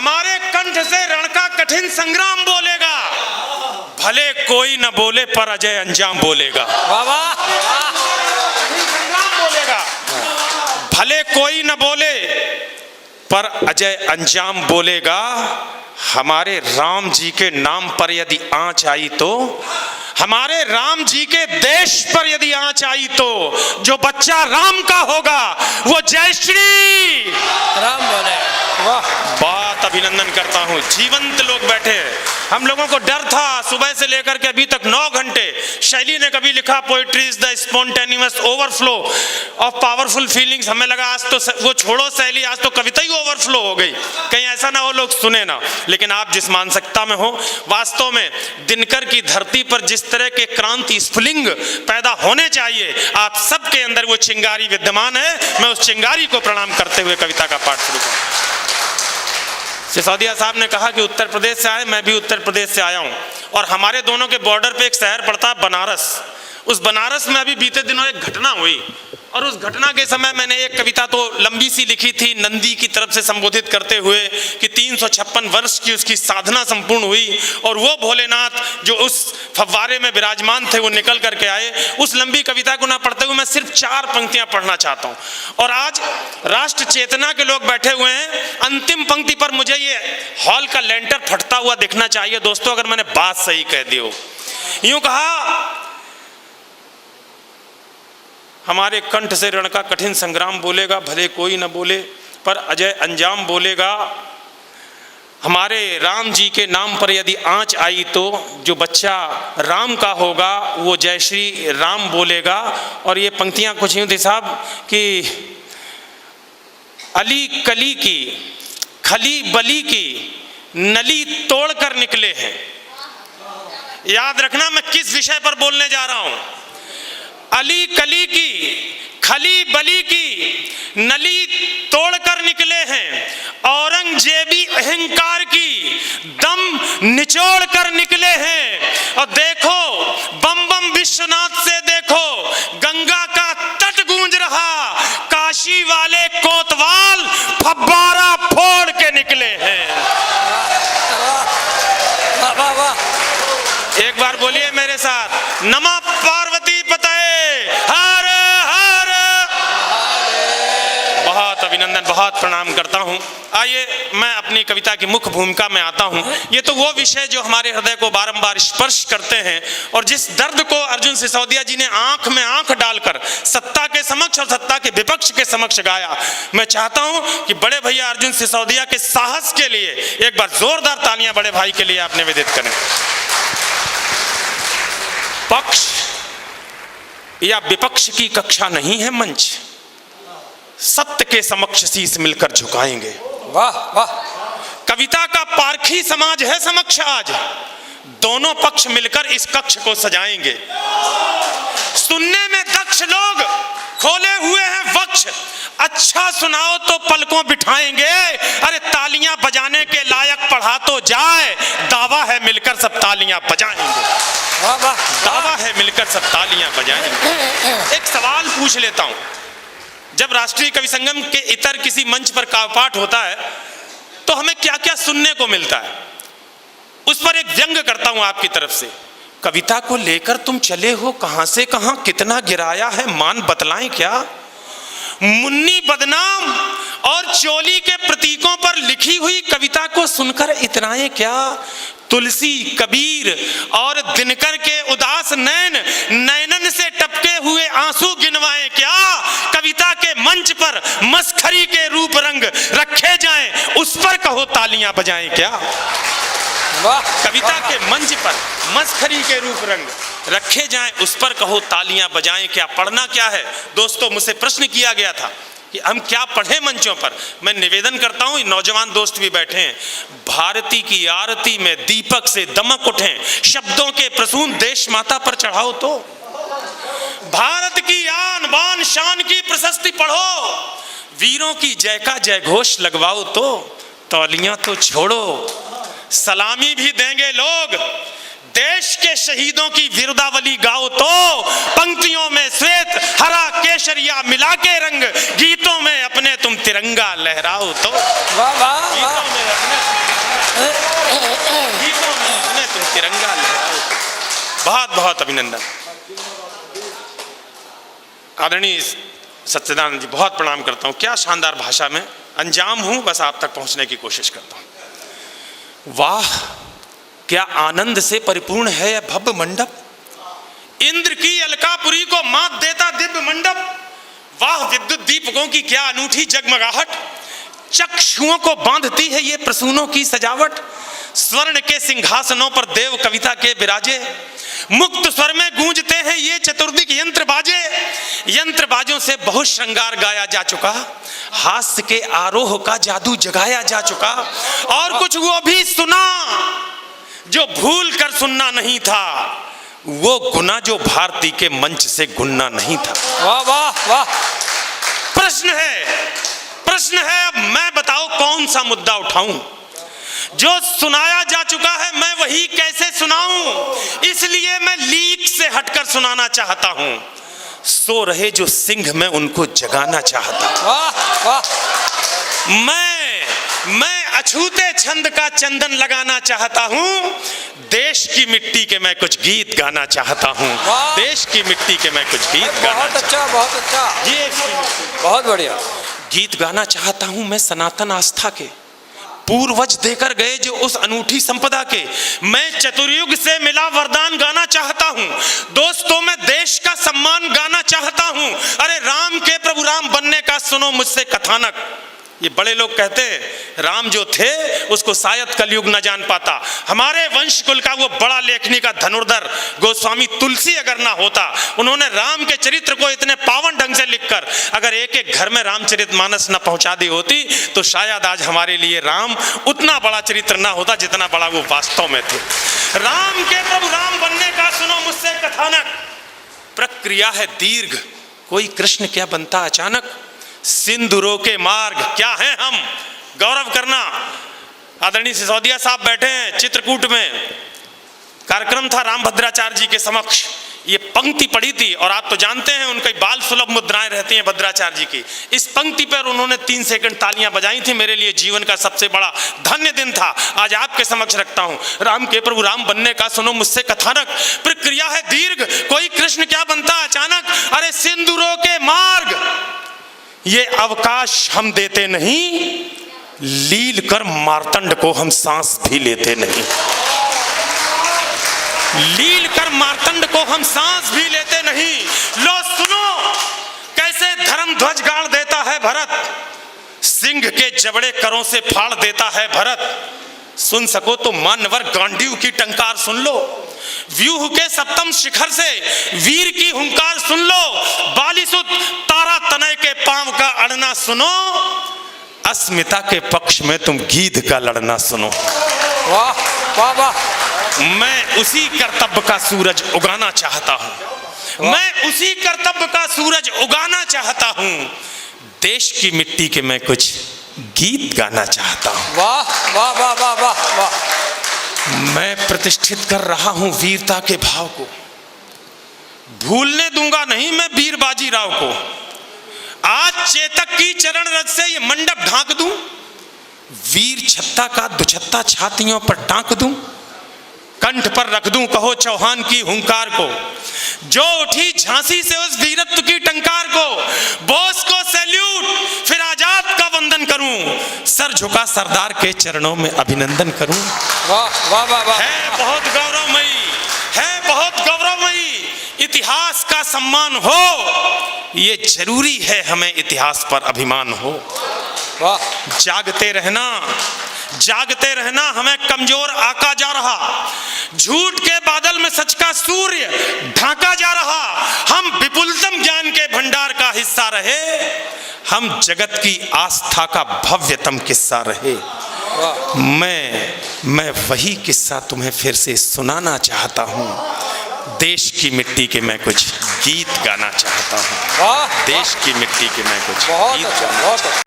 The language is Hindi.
हमारे कंठ से रण का कठिन संग्राम बोलेगा, भले कोई न बोले पर अजय अंजाम बोलेगा। कठिन संग्राम बोलेगा, भले कोई न बोले पर अजय अंजाम बोलेगा। हमारे राम जी के नाम पर यदि आंच आई तो, हमारे राम जी के देश पर यदि आंच आई तो, जो बच्चा राम का होगा वो जय श्री राम बोले। वाह, बात अभिनंदन करता हूं। जीवंत लोग बैठे हैं। हम लोगों को डर था सुबह से लेकर के अभी तक 9 घंटे। शैली ने कभी लिखा poetry is the spontaneous overflow of powerful feelings. हमें लगा आज तो वो छोड़ो शैली, आज तो कविता ही ओवरफ्लो हो गई, कहीं ऐसा ना हो लोग सुने ना। लेकिन आप जिस मानसिकता में हो, वास्तव में दिनकर की धरती पर जिस तरह के क्रांति स्फुलिंग पैदा होने चाहिए, आप सबके अंदर वो चिंगारी विद्यमान है। मैं उस चिंगारी को प्रणाम करते हुए कविता का पाठ शुरू करूं। सिसोदिया साहब ने कहा कि उत्तर प्रदेश से आए, मैं भी उत्तर प्रदेश से आया हूं, और हमारे दोनों के बॉर्डर पे एक शहर पड़ता है बनारस। उस बनारस में अभी बीते दिनों एक घटना हुई, और उस घटना के समय मैंने एक कविता तो लंबी सी लिखी थी नंदी की तरफ से संबोधित करते हुए कि 356 वर्ष की उसकी साधना संपूर्ण हुई, और वो भोलेनाथ जो उस फव्वारे में विराजमान थे वो निकल करके आए। उस लंबी कविता को ना पढ़ते हुए मैं सिर्फ 4 पंक्तियां पढ़ना चाहता हूं। और आज राष्ट्र चेतना के लोग बैठे हुए हैं। अंतिम पंक्ति पर मुझे ये हॉल का लेंटर फटता हुआ दिखना चाहिए दोस्तों, अगर मैंने बात सही कह दी हो। यूं कहा, हमारे कंठ से रण का कठिन संग्राम बोलेगा, भले कोई न बोले पर अजय अंजाम बोलेगा। हमारे राम जी के नाम पर यदि आंच आई तो, जो बच्चा राम का होगा वो जय श्री राम बोलेगा। और ये पंक्तियां कुछ यूं थी साहब कि अली कली की खली बली की नली तोड़ कर निकले हैं। याद रखना मैं किस विषय पर बोलने जा रहा हूं। अली कली की खली बली की नली तोड़कर निकले हैं, औरंगजेबी अहंकार की दम निचोड़ कर निकले हैं। और देखो बम बम विश्वनाथ से देखो गंगा का तट गूंज रहा, काशी वाले कोतवाल फब्बारा फोड़ के निकले हैं। वाह वाह, एक बार बोलिए मेरे साथ, नमः पार्वती पतये हर हर। बहुत अभिनंदन, बहुत प्रणाम करता हूं। आइए मैं अपनी कविता की मुख्य भूमिका में आता हूं। ये तो वो विषय जो हमारे हृदय को बारंबार स्पर्श करते हैं, और जिस दर्द को अर्जुन सिसोदिया जी ने आंख में आंख डालकर सत्ता के समक्ष और सत्ता के विपक्ष के समक्ष गाया। मैं चाहता हूं कि बड़े भैया अर्जुन सिसोदिया के साहस के लिए एक बार जोरदार तालियां बड़े भाई के लिए आप निवेदित करें। पक्ष या विपक्ष की कक्षा नहीं है मंच, सत्य के समक्ष शीश मिलकर झुकाएंगे। वाह वाह, कविता का पारखी समाज है समक्ष आज, दोनों पक्ष मिलकर इस कक्ष को सजाएंगे। सुनने में दक्ष लोग खोले हुए हैं वक्ष, अच्छा सुनाओ तो पलकों बिठाएंगे। अरे तालियां बजाने के लायक पढ़ा तो जाए, दावा है मिलकर सब तालियां बजाएंगे। वाह वाह, दावा है मिलकर सब तालियां बजाएंगे। एक सवाल पूछ लेता हूं, जब राष्ट्रीय कवि संगम के इतर किसी मंच पर काव्यपाठ होता है तो हमें क्या क्या सुनने को मिलता है, उस पर एक व्यंग करता हूं आपकी तरफ से। कविता को लेकर तुम चले हो कहां से कहां, कितना गिराया है मान बतलाएं क्या। मुन्नी बदनाम और चोली के प्रतीकों पर लिखी हुई कविता को सुनकर इतराएं क्या। तुलसी कबीर और दिनकर के उदास नैन नैनन से टपके हुए आंसू गिनवाएं क्या। कविता के मंच पर मस्खरी के रूप रंग रखे जाएं, उस पर कहो तालियां बजाएं क्या। वाह, कविता के मंच पर मस्खरी के रूप रंग रखे जाएं, उस पर कहो तालियां बजाएं क्या। पढ़ना क्या है दोस्तों, मुझसे प्रश्न किया गया था कि हम क्या पढ़ें मंचों पर। मैं निवेदन करता हूं, नौजवान दोस्त भी बैठे हैं, भारती की आरती में दीपक से दमक उठें, शब्दों के प्रसून देश माता पर चढ़ाओ तो। भारत की आन बान शान की प्रशस्ति पढ़ो, वीरों की जय का जय घोष लगवाओ तो। तालियां तो छोड़ो, सलामी भी देंगे लोग, देश के शहीदों की वीरदावली गाओ तो। पंक्तियों में श्वेत हरा केसरिया मिला के रंग, गीतों में अपने तुम तिरंगा लहराओ तो। वाह वाह, गीतों में अपने तिरंगा लहराओ। बहुत बहुत अभिनंदन। आदरणीय सच्चिदानंद जी, बहुत प्रणाम करता हूँ। क्या शानदार भाषा में अंजाम हूँ, बस आप तक पहुँचने की कोशिश करता हूँ। वाह, क्या आनंद से परिपूर्ण है यह भव्य मंडप। इंद्र की अलकापुरी को मात देता दिव्य मंडप। वाह, विद्युत दीपकों की क्या अनूठी जगमगाहट। चक्षुओं को बांधती है ये प्रसूनों की सजावट। स्वर्ण के सिंहासनों पर देव कविता के विराजे। मुक्त स्वर में गूंजते हैं ये चतुर्दिक यंत्र बाजे। यंत्र बाजों से बहुत श्रृंगार गाया जा चुका। हास्य के आरोह का जादू जगाया जा चुका। और कुछ वो भी सुना जो भूल कर सुनना नहीं था। वो गुना जो भारती के मंच से गुनना नहीं था। वाह वाह वाह। प्रश्न है, अब मैं बताओ कौन सा मुद्दा उठाऊं। जो सुनाया जा चुका है मैं वही कैसे सुनाऊं। इसलिए मैं लीक से हटकर सुनाना चाहता हूं। सो रहे जो सिंह मैं उनको जगाना चाहता हूं। वाह वाह। मैं अछूते छंद का चंदन लगाना चाहता हूं। देश की मिट्टी के मैं कुछ गीत गाना चाहता हूं। देश की मिट्टी के मैं कुछ गीत गाना। बहुत अच्छा, बहुत अच्छा, बहुत बढ़िया। गीत गाना चाहता हूं मैं सनातन आस्था के, पूर्वज देकर गए जो उस अनूठी संपदा के। मैं चतुर्युग से मिला वरदान गाना चाहता हूं। दोस्तों, मैं देश का सम्मान गाना चाहता हूं। अरे राम के प्रभु राम बनने का सुनो मुझसे कथानक। ये बड़े लोग कहते हैं राम जो थे उसको शायद कलयुग न जान पाता। हमारे वंश कुल का वो बड़ा लेखनी का धनुर्धर गोस्वामी तुलसी अगर ना होता, उन्होंने राम के चरित्र को इतने पावन ढंग से लिखकर अगर एक एक घर में रामचरितमानस न पहुंचा दी होती तो शायद आज हमारे लिए राम उतना बड़ा चरित्र ना होता जितना बड़ा वो वास्तव में थे। राम के प्रभु राम बनने का सुनो मुझसे कथानक। प्रक्रिया है दीर्घ, कोई कृष्ण क्या बनता अचानक। सिंदूरों के मार्ग क्या है हम गौरव करना। आदरणीय सिसोदिया साहब बैठे हैं चित्रकूट में, कार्यक्रम था रामभद्राचार्य जी के समक्ष। ये पंक्ति पढ़ी थी और आप तो जानते हैं उनकी बाल सुलभ मुद्राएं रहती हैं भद्राचार्य जी की। इस पंक्ति पर उन्होंने 3 सेकंड तालियां बजाई थी। मेरे लिए जीवन का सबसे बड़ा धन्य दिन था। आज आपके समक्ष रखता हूं। राम के प्रभु राम बनने का सुनो मुझसे कथानक। प्रक्रिया है दीर्घ, कोई कृष्ण क्या बनता अचानक। अरे सिंदूरों के मार्ग ये अवकाश हम देते नहीं। लील कर मार्तंड को हम सांस भी लेते नहीं। लील कर मार्तंड को हम सांस भी लेते नहीं। लो सुनो कैसे धर्म ध्वज गाड़ देता है भरत। सिंह के जबड़े करों से फाड़ देता है भरत। सुन सको तो मानवर गांडीव की टंकार सुन लो। व्यूह के सप्तम शिखर से वीर की हुंकार सुन लो। बालीसुत तारा तनय के पांव का अड़ना सुनो। अस्मिता के पक्ष में तुम गीध का लड़ना सुनो। वाह वाह वाह। मैं उसी कर्तव्य का सूरज उगाना चाहता हूं। मैं उसी कर्तव्य का सूरज उगाना चाहता हूं। देश की मिट्टी के मैं कुछ गीत गाना चाहता हूं। वाह वाह वाह वाह वाह वाह। मैं प्रतिष्ठित कर रहा हूं वीरता के भाव को। भूलने दूंगा नहीं मैं वीर बाजीराव को। आज चेतक की चरण रज से ये मंडप ढांक दूं। वीर छत्ता का दुछत्ता छातियों पर टांक दूं। कंठ पर रख दूं कहो चौहान की हुंकार को। जो उठी झांसी से उस वीरत्व की टंकार को। बोस को सैल्यूट फिर आजाद का वंदन करूं। सर झुका सरदार के चरणों में अभिनंदन करूं। वाह वाह वाह वाह। है बहुत गौरवमयी, है बहुत गौरवमयी। इतिहास का सम्मान हो ये जरूरी है, हमें इतिहास पर अभिमान हो। वाह। जागते रहना हमें कमजोर आका जा रहा। झूठ के बादल में सच का सूर्य ढाका जा रहा। हम विपुलतम ज्ञान के भंडार का हिस्सा रहे। हम जगत की आस्था का भव्यतम किस्सा रहे। मैं वही किस्सा तुम्हें फिर से सुनाना चाहता हूँ। देश की मिट्टी के मैं कुछ गीत गाना चाहता हूँ। देश की मिट्टी के मैं कुछ गीत गाना चाहता हूँ।